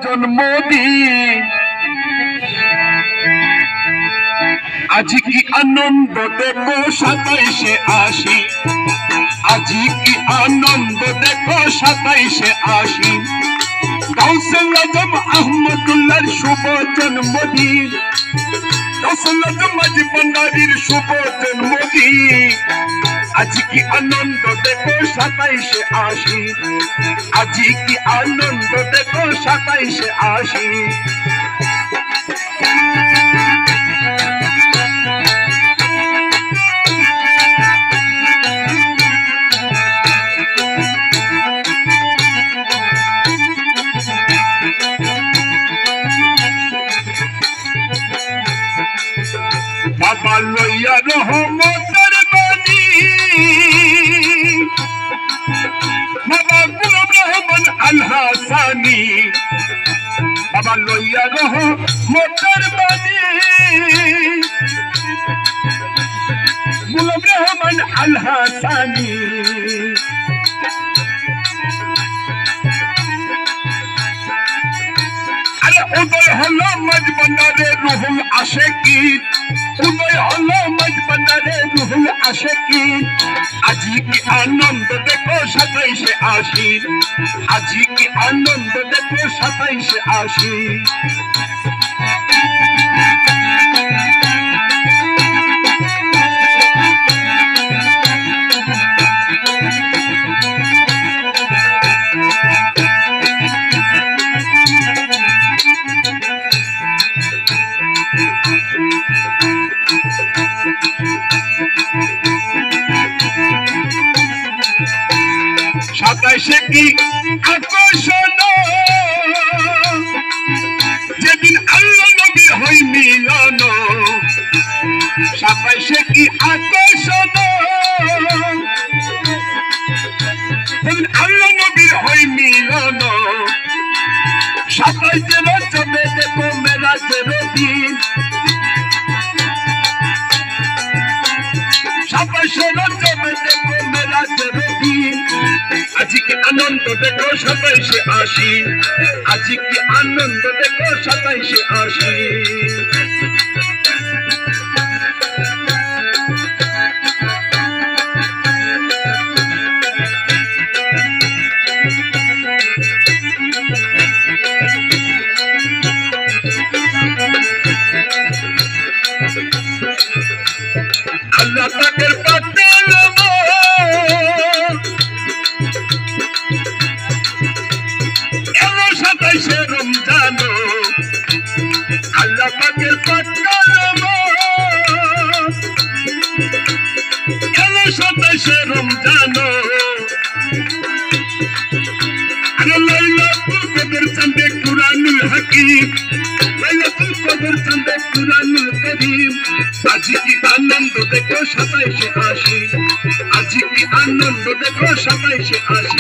জন্মদিন আজ কি আনন্দ দেখো 27শে আশি আজ কি আনন্দ দেখো 27শে আশি গাউসুল আজম আহমদুল্লাহর শুভ জন্মদিন গাউসুল আজম ভান্ডারীর শুভ জন্মদিন আজ কি আনন্দ দেখো 27শে আশি আজ কি আনন্দ দেখো 27শে আশি বাবা লইয়া রহমতের বাণী বাবা গুলাম রহমান আল হাসানি বাবা লইয়া রহমতের বাণী গুলাম রহমান আল হাসানি আরে উদয় হলো মজবন্দারে রুহুল আশিকিন উদয় হলো মজবন্দারে রুহুল আশিকিন আজ কি আনন্দ দেখো 27শে আশি আজ কি আনন্দ দেখো 27শে আশি সাতাইশে কি আকর্ষণ যেদিন আল্লাহ নবীর হয় মিলন 27শে কি আকর্ষণ যেদিন আল্লাহ নবীর হয় মিলন 27শে রজবে দেখো মেরাজের দিন 27শে রজবে দেখো মেরাজের দিন আজ কি আনন্দ দেখো 27শে আশি আজ কি আনন্দ দেখো 27শে আশি আল্লাহ পাকের পাঠাল এলো 27শে রমজান আল্লাহ পাকের পাঠাল এলো 27শে রমজান আরে লাইলাতুল কদর চাঁদে কুরআনুল হাকিম লাইলাতুল কদর চাঁদে কুরআনুল কারীম আজ কি আনন্দ দেখো 27শে আশি আজ কি আনন্দ দেখো 27শে আশি